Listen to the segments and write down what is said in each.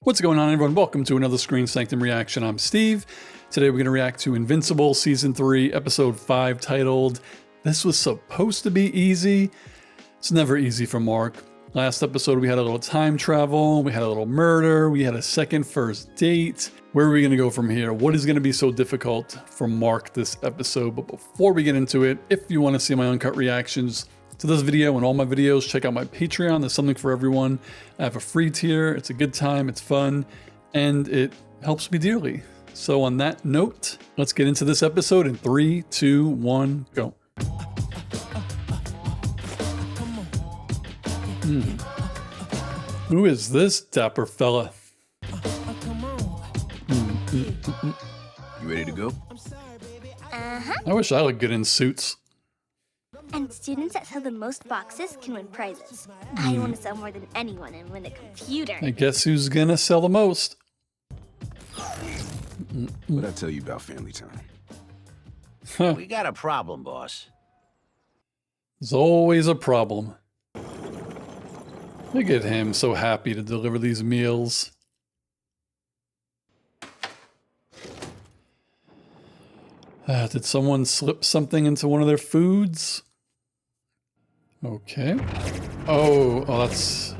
What's going on, everyone? Welcome to another Screen Sanctum reaction. I'm Steve. Today we're going to react to Invincible Season 3, Episode 5, titled, This Was Supposed to Be Easy. It's never easy for Mark. Last episode we had a little time travel, we had a little murder, we had a second first date. Where are we going to go from here? What is going to be so difficult for Mark this episode? But before we get into it, if you want to see my uncut reactions to this video and all my videos, check out my Patreon. There's something for everyone. I have a free tier. It's a good time, it's fun, and it helps me dearly. So on that note, let's get into this episode in 3, 2, 1, go. Who is this dapper fella? You ready to go? Uh-huh. I wish I looked good in suits. And students that sell the most boxes can win prizes. I want to sell more than anyone and win a computer. I guess who's gonna sell the most? What'd I tell you about family time? We got a problem, boss. There's always a problem. Look at him, so happy to deliver these meals. Did someone slip something into one of their foods? Okay. Oh, that's...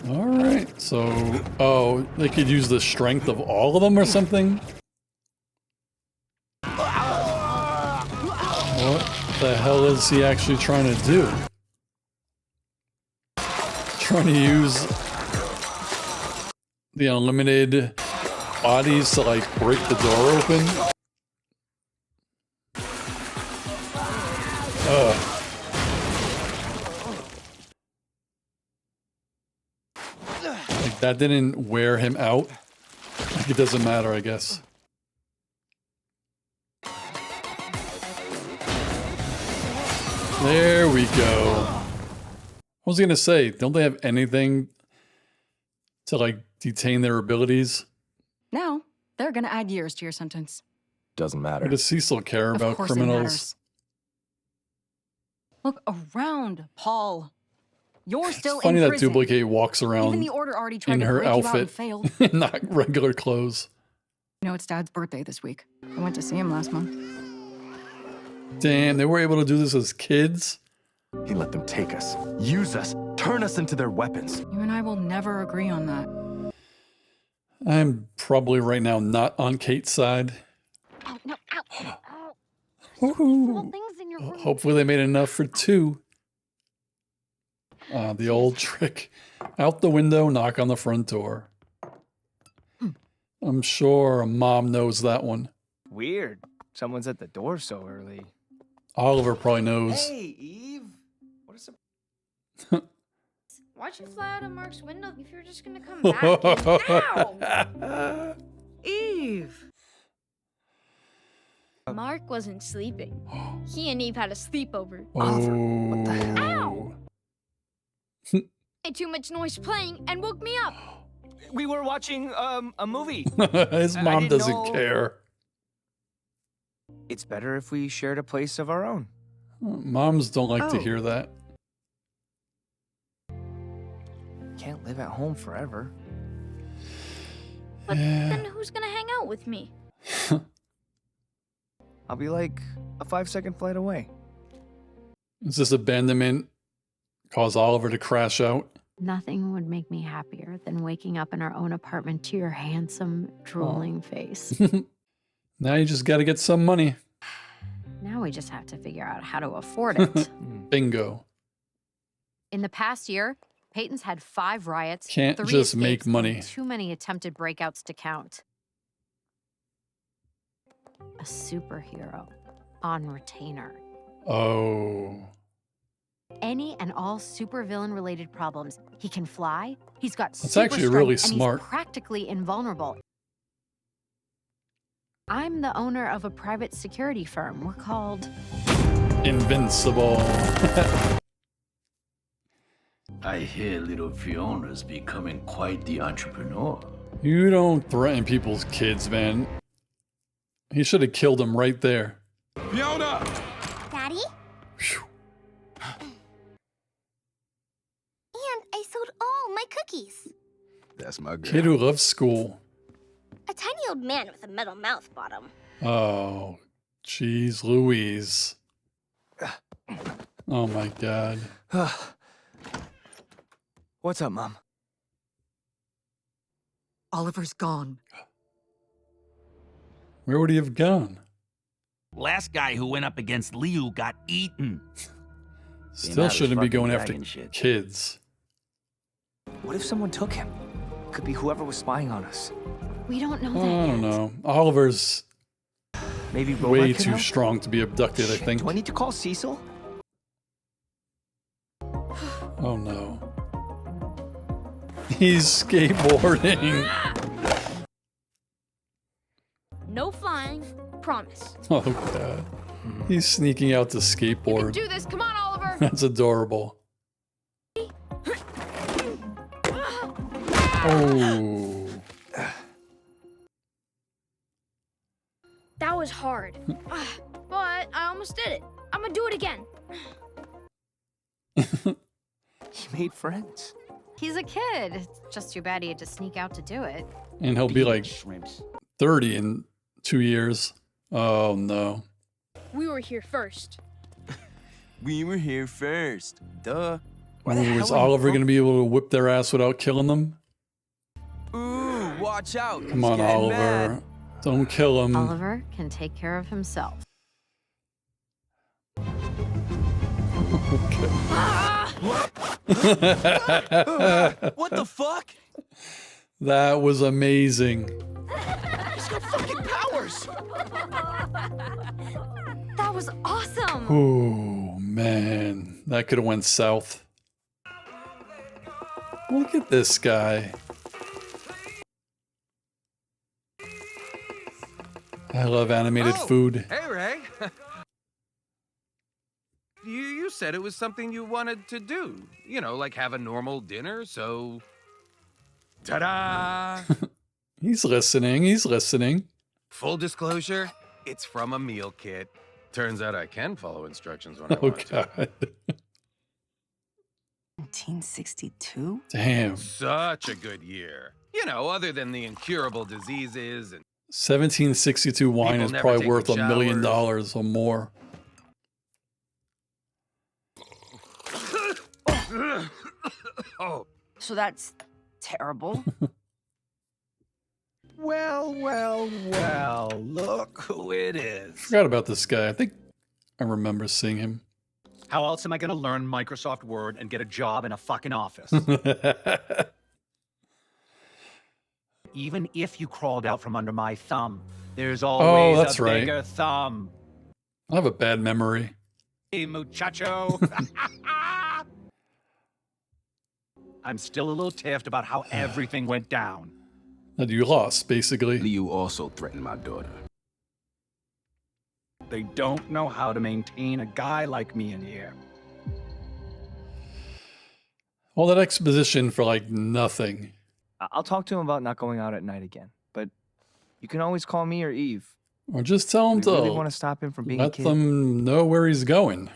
Alright, so... Oh, they could use the strength of all of them or something? What the hell is he actually trying to do? Trying to use the unlimited bodies to like break the door open? Like that didn't wear him out. Like it doesn't matter, I guess. There we go. I was gonna say, don't they have anything to like detain their abilities? Now, they're gonna add years to your sentence. Doesn't matter. Or does Cecil care about Of course criminals? it matters. Look around, Paul. You're still It's funny in that prison. Duplicate walks Even around the order already tried in to her break you out and outfit, failed. not regular clothes. You know, it's Dad's birthday this week. I went to see him last month. Damn, they were able to do this as kids? He let them take us, use us, turn us into their weapons. You and I will never agree on that. I'm probably right now not on Kate's side. Ow, no, ow, ow. Woohoo. Little things in your room. Hopefully they made enough for 2. The old trick. Out the window, knock on the front door. I'm sure Mom knows that one. Weird. Someone's at the door so early. Oliver probably knows. Hey, Eve. What is Why'd you fly out of Mark's window if you're just gonna come back? Ow! Eve? Mark wasn't sleeping. He and Eve had a sleepover. Oh. what the hell? Made too much noise playing and woke me up. We were watching a movie. His I mom didn't doesn't know- care. It's better if we shared a place of our own. Moms don't like to Oh. hear that. Can't live at home forever. But Yeah. then who's gonna hang out with me? I'll be like a 5-second flight away. Does this abandonment cause Oliver to crash out? Nothing would make me happier than waking up in our own apartment to your handsome, drooling face. Now you just gotta get some money. Now we just have to figure out how to afford it. Bingo. In the past year, Peyton's had 5 riots, Can't 3 just make escapes, and money. too many attempted breakouts to count. A superhero on retainer. Oh. Any and all supervillain related problems. He can fly, he's got That's super actually really strength, and smart. he's practically invulnerable. I'm the owner of a private security firm. We're called Invincible. I hear little Fiona's becoming quite the entrepreneur. You don't threaten people's kids, man. He should have killed him right there. Daddy? Phew. I sold all my cookies. That's my girl. Kid who loves school. A tiny old man with a metal mouth bought 'em. Oh, jeez Louise. Oh my god. What's up, Mom? Oliver's gone. Where would he have gone? Last guy who went up against Liu got eaten. Still shouldn't be going after dragon shit. kids. What if someone took him? Could be whoever was spying on us. We don't know Oh, that I don't yet. know. Oliver's Maybe Robot way could too help? strong to be abducted, I Shit, think. do I need to call Cecil? Oh no. He's skateboarding. No flying. Promise. Oh god. He's sneaking out to You can skateboard. do this. Come on, Oliver. That's adorable. Oh. That was hard. But I almost did it. I'm gonna do it again. He made friends. He's a kid. It's just too bad he had to sneak out to do it. And he'll be like Shrimps. 30 in 2 years. Oh no. We were here first. We were here first. Duh. Where the Ooh, hell is are you Oliver from? going to be able to whip their ass without killing them? Ooh, watch out. Come on, Oliver. Don't kill him. Oliver can take care of himself. What the fuck? That was amazing. He's got fucking powers. That was awesome. Oh man, that could have went south. Look at this guy. I love animated food. Hey, Ray. You said it was something you wanted to do. You know, like have a normal dinner, so... Ta-da! He's listening. He's listening. Full disclosure, it's from a meal kit. Turns out I can follow instructions when I Oh want to. god. 1962? Damn. Such a good year. You know, other than the incurable diseases and... 1762 wine People is never probably taking worth $1 million showers. or more. Oh, So that's terrible. Well, look who it is. Forgot about this guy. I think I remember seeing him. How else am I going to learn Microsoft Word and get a job in a fucking office? Even if you crawled out from under my thumb, there's always that's a right. bigger thumb. I have a bad memory. Hey, muchacho. I'm still a little tiffed about how everything went down. That you lost, basically. Liu also threatened my daughter. They don't know how to maintain a guy like me in here. All that exposition for like nothing. I'll talk to him about not going out at night again. But you can always call me or Eve. Or just tell him We to really want to stop him from being a let kid. them know where he's going.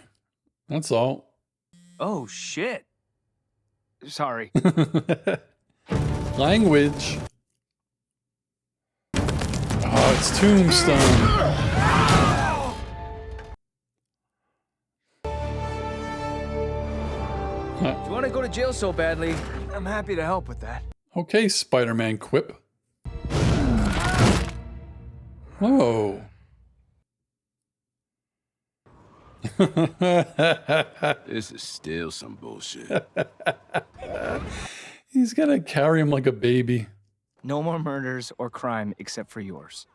That's all. Oh, shit. Sorry. Language. Oh, it's Tombstone. If you want to go to jail so badly, I'm happy to help with that. Okay, Spider-Man quip. Oh. This is still some bullshit. He's gonna carry him like a baby. No more murders or crime except for yours.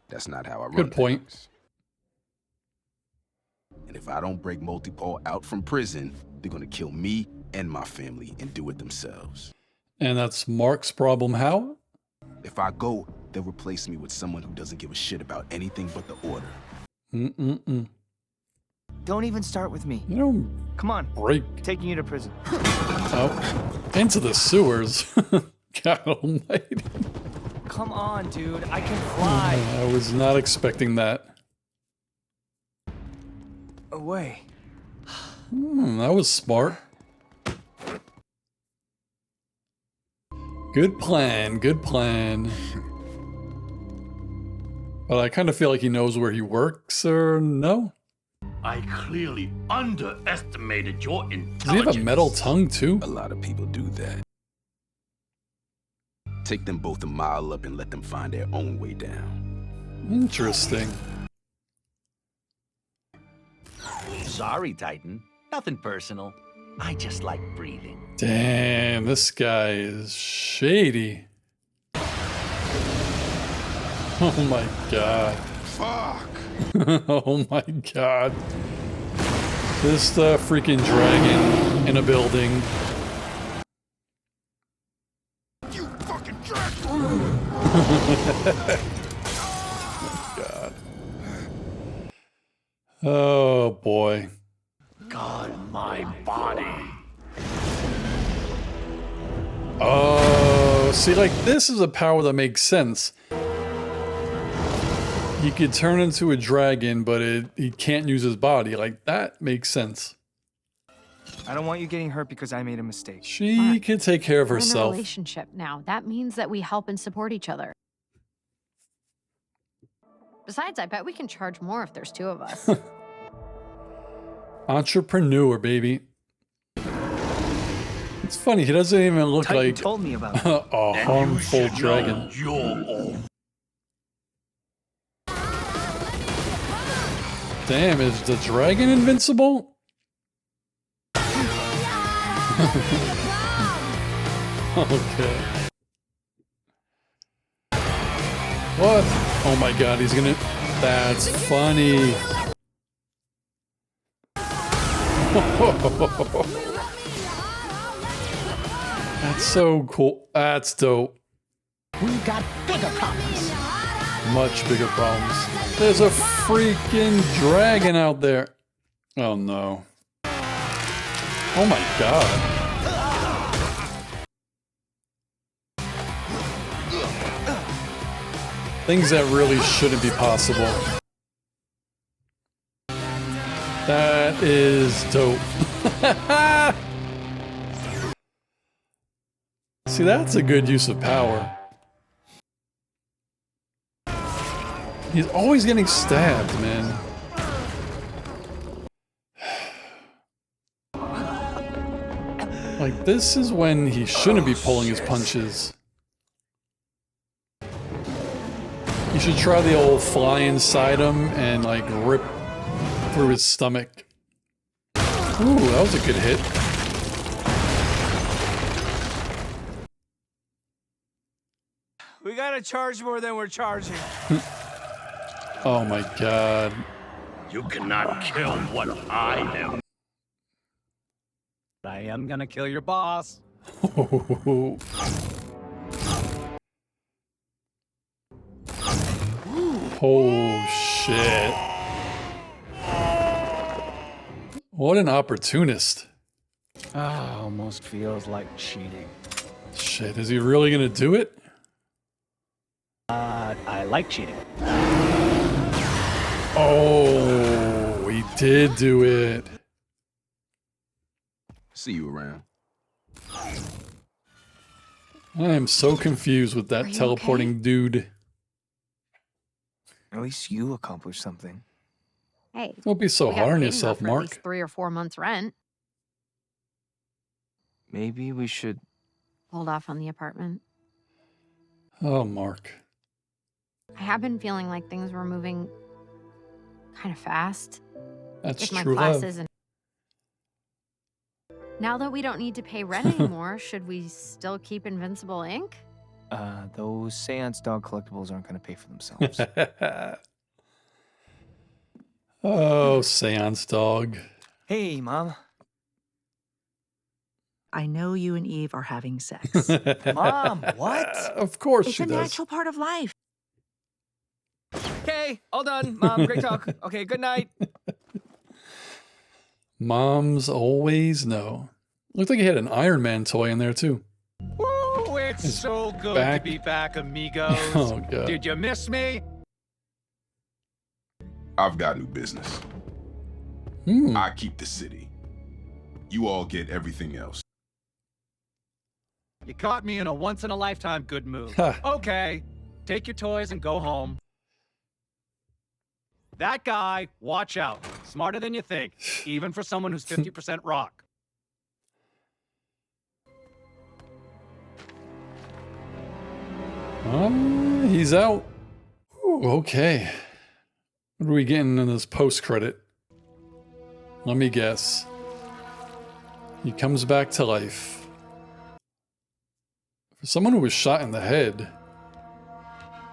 That's not how I run Good point. things. And if I don't break Multipaw out from prison, they're gonna kill me and my family and do it themselves. And that's Mark's problem. How? If I go, they'll replace me with someone who doesn't give a shit about anything but the order. Mm-mm-mm. Don't even start with me. You don't Come on. break. Taking you to prison. Oh. Into the sewers. God almighty. Come on, dude. I can fly. I was not expecting that. Away. That was smart. Good plan, good plan. But I kind of feel like he knows where he works, or no? I clearly underestimated your intelligence. Does he have a metal tongue, too? A lot of people do that. Take them both a mile up and let them find their own way down. Interesting. Sorry, Titan. Nothing personal. I just like breathing. Damn, this guy is shady. Oh my god. Fuck! Oh my god. This freaking dragon in a building. You fucking dragon! Oh god. Oh boy. God, my body. Oh, see, like, this is a power that makes sense. He could turn into a dragon, but he can't use his body. Like, that makes sense. I don't want you getting hurt because I made a mistake. She can take care of We're in a herself. relationship now. That means that we help and support each other. Besides, I bet we can charge more if there's two of us. Entrepreneur, baby. It's funny, he doesn't even look Titan like told me about it. a harmful dragon. Damn, is the dragon invincible? Okay. What? Oh my god, he's gonna... That's funny. That's so cool. That's dope. We got bigger problems. Much bigger problems. There's a freaking dragon out there. Oh no. Oh my god. Things that really shouldn't be possible. That is dope. See, that's a good use of power. He's always getting stabbed, man. Like, this is when he shouldn't be pulling his punches. You should try the old fly inside him and, like, rip through his stomach. Ooh, that was a good hit. We gotta charge more than we're charging. Oh my god. You cannot kill what I am. I am gonna kill your boss. Oh shit. What an opportunist. Almost feels like cheating. Shit, is he really gonna do it? I like cheating. Oh, he did do it. See you around. I am so confused with that teleporting dude. At least you accomplished something. Hey. Don't be so we got hard on paid yourself, enough for at Mark. least 3 or 4 months rent. Maybe we should... Hold off on the apartment. Oh, Mark. I have been feeling like things were moving kind of fast. That's with my true love. classes and now that we don't need to pay rent anymore, should we still keep Invincible Inc? Those Seance dog collectibles aren't gonna pay for themselves. Oh, Seance dog. Hey, Mom. I know you and Eve are having sex. Mom, what? Of course It's she a does. natural part of life. Okay, all done. Mom, great talk. Okay, good night. Moms always know. Looked like he had an Iron Man toy in there too. Woo, it's so good back. to be back, amigos. Oh, God. Did you miss me? I've got new business. I keep the city. You all get everything else. You caught me in a once-in-a-lifetime good mood. Okay, take your toys and go home. That guy, watch out. Smarter than you think, even for someone who's 50% rock. He's out. Ooh, okay. What are we getting in this post-credit? Let me guess. He comes back to life. For someone who was shot in the head.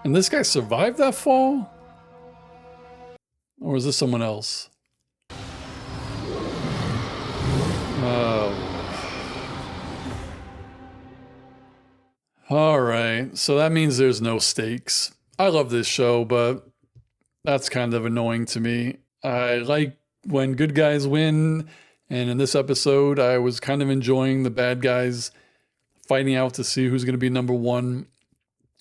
And this guy survived that fall? Or is this someone else? Oh. Alright, so that means there's no stakes. I love this show, but that's kind of annoying to me. I like when good guys win, and in this episode, I was kind of enjoying the bad guys fighting out to see who's going to be number one,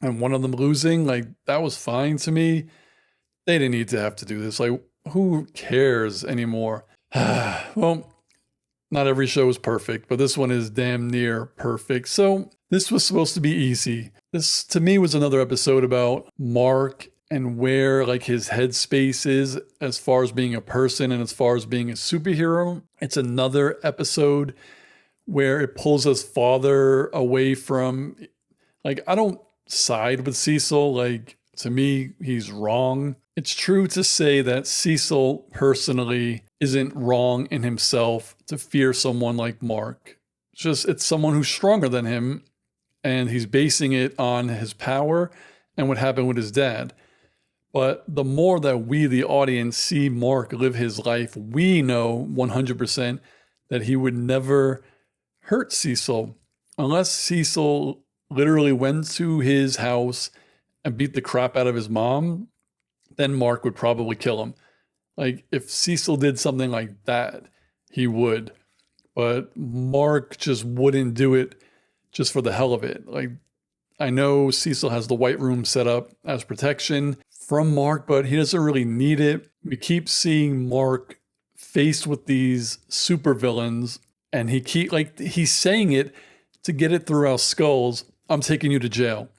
and one of them losing. Like, that was fine to me. They didn't need to have to do this. Like, who cares anymore? Well, not every show is perfect, but this one is damn near perfect. So this was supposed to be easy. This, to me, was another episode about Mark and where like his headspace is as far as being a person and as far as being a superhero. It's another episode where it pulls us farther away from, like, I don't side with Cecil. Like, to me, he's wrong. It's true to say that Cecil personally isn't wrong in himself to fear someone like Mark. It's someone who's stronger than him, and he's basing it on his power and what happened with his dad. But the more that we, the audience, see Mark live his life, we know 100% that he would never hurt Cecil unless Cecil literally went to his house and beat the crap out of his mom. Then Mark would probably kill him. Like, if Cecil did something like that, he would. But Mark just wouldn't do it just for the hell of it. Like, I know Cecil has the White Room set up as protection from Mark, but he doesn't really need it. We keep seeing Mark faced with these supervillains, and he's saying it to get it through our skulls. I'm taking you to jail.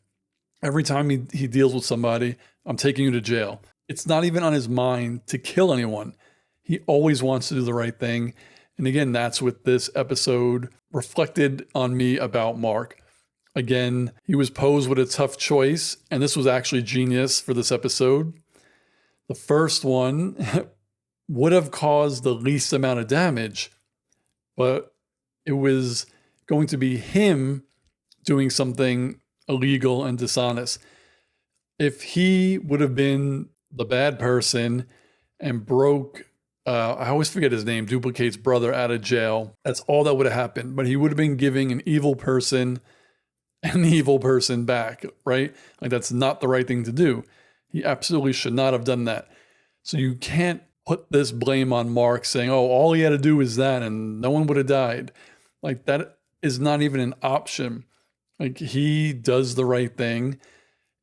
Every time he deals with somebody, I'm taking you to jail. It's not even on his mind to kill anyone. He always wants to do the right thing. And again, that's what this episode reflected on me about Mark. Again, he was posed with a tough choice, and this was actually genius for this episode. The first one would have caused the least amount of damage, but it was going to be him doing something illegal and dishonest. If he would have been the bad person and broke, I always forget his name, Duplicate's brother, out of jail, that's all that would have happened. But he would have been giving an evil person back, right? Like, that's not the right thing to do. He absolutely should not have done that. So you can't put this blame on Mark saying, oh, all he had to do is that and no one would have died. Like, that is not even an option. Like, he does the right thing.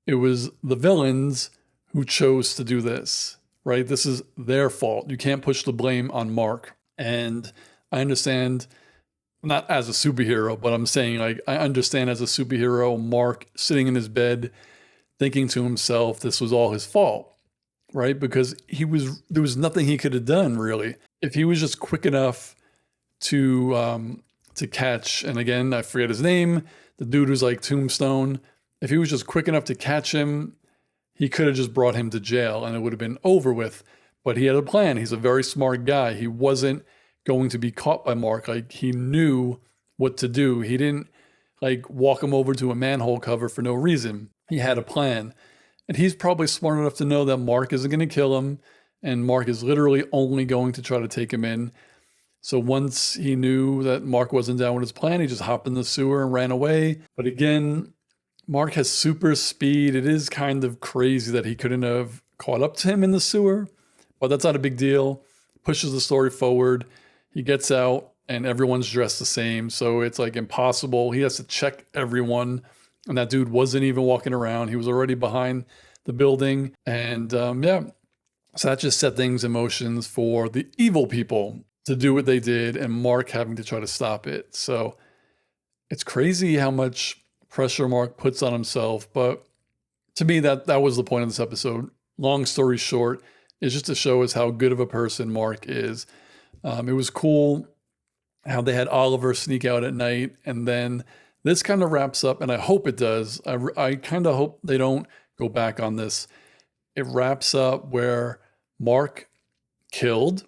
It was the villains who chose to do this, right? This is their fault. You can't push the blame on Mark. And I understand, not as a superhero, but I'm saying, like, I understand as a superhero, Mark sitting in his bed thinking to himself this was all his fault, right? Because there was nothing he could have done, really. If he was just quick enough to catch, and again, I forget his name, the dude who's like Tombstone, if he was just quick enough to catch him, he could have just brought him to jail and it would have been over with. But he had a plan. He's a very smart guy. He wasn't going to be caught by Mark. Like, he knew what to do. He didn't like walk him over to a manhole cover for no reason. He had a plan. And he's probably smart enough to know that Mark isn't going to kill him. And Mark is literally only going to try to take him in. So once he knew that Mark wasn't down with his plan, he just hopped in the sewer and ran away. But again, Mark has super speed. It is kind of crazy that he couldn't have caught up to him in the sewer, but that's not a big deal. Pushes the story forward. He gets out and everyone's dressed the same. So it's like impossible. He has to check everyone. And that dude wasn't even walking around. He was already behind the building. And yeah, so that just set things in motion for the evil people to do what they did and Mark having to try to stop it. So it's crazy how much pressure Mark puts on himself. But to me, that was the point of this episode. Long story short, is just to show us how good of a person Mark is. It was cool how they had Oliver sneak out at night, and then this kind of wraps up, and I hope it does. I kind of hope they don't go back on this. It wraps up where Mark killed.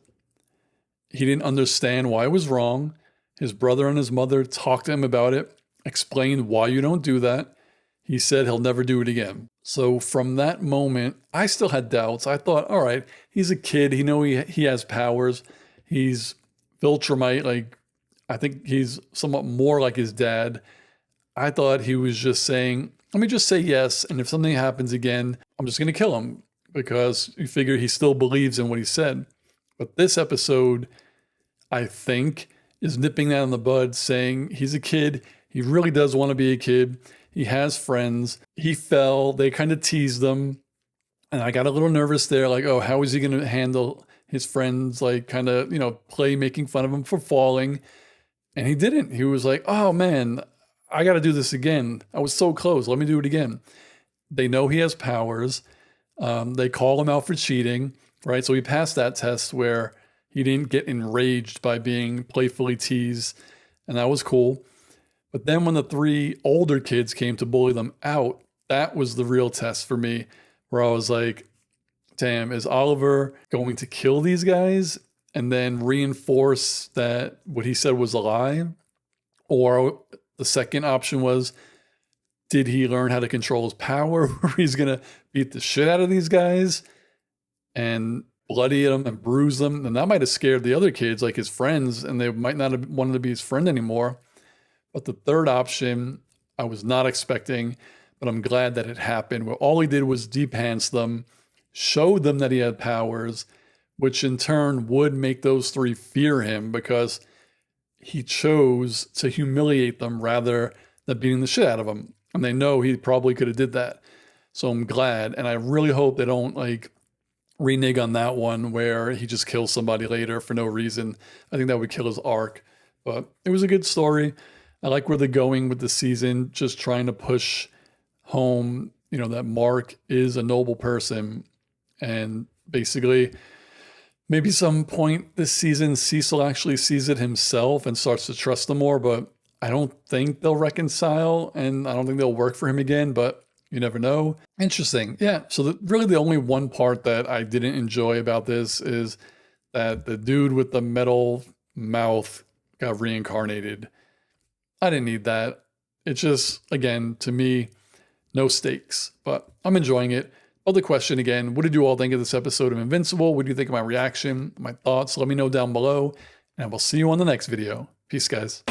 He didn't understand why it was wrong. His brother and his mother talked to him about it, explained why you don't do that. He said he'll never do it again. So from that moment, I still had doubts. I thought, all right, he's a kid. He has powers. He's Viltrumite. Like, I think he's somewhat more like his dad. I thought he was just saying, let me just say yes, and if something happens again, I'm just going to kill him, because you figure he still believes in what he said. But this episode, I think, is nipping that in the bud, saying he's a kid. He really does want to be a kid. He has friends. He fell. They kind of teased him. And I got a little nervous there, like, oh, how is he going to handle his friends, like, kind of, making fun of him for falling? And he didn't. He was like, oh, man, I got to do this again. I was so close. Let me do it again. They know he has powers. They call him out for cheating, right? So he passed that test where he didn't get enraged by being playfully teased, and that was cool. But then when the 3 older kids came to bully them out, that was the real test for me, where I was like, damn, is Oliver going to kill these guys and then reinforce that what he said was a lie? Or the second option was, did he learn how to control his power, where he's going to beat the shit out of these guys and bloody them and bruise them? And that might have scared the other kids, like his friends, and they might not have wanted to be his friend anymore. But the third option, I was not expecting, but I'm glad that it happened, where all he did was de-pants them, showed them that he had powers, which in turn would make those 3 fear him, because he chose to humiliate them rather than beating the shit out of them. And they know he probably could have did that. So I'm glad. And I really hope they don't renege on that one where he just kills somebody later for no reason. I think that would kill his arc. But it was a good story. I like where they're going with the season, just trying to push home, that Mark is a noble person. And basically, maybe some point this season, Cecil actually sees it himself and starts to trust him more, but I don't think they'll reconcile, and I don't think they'll work for him again, but you never know. Interesting. Yeah, so really the only one part that I didn't enjoy about this is that the dude with the metal mouth got reincarnated. I didn't need that. It's just, again, to me, no stakes, but I'm enjoying it. Other question again, what did you all think of this episode of Invincible? What do you think of my reaction, my thoughts? Let me know down below, and I will see you on the next video. Peace, guys.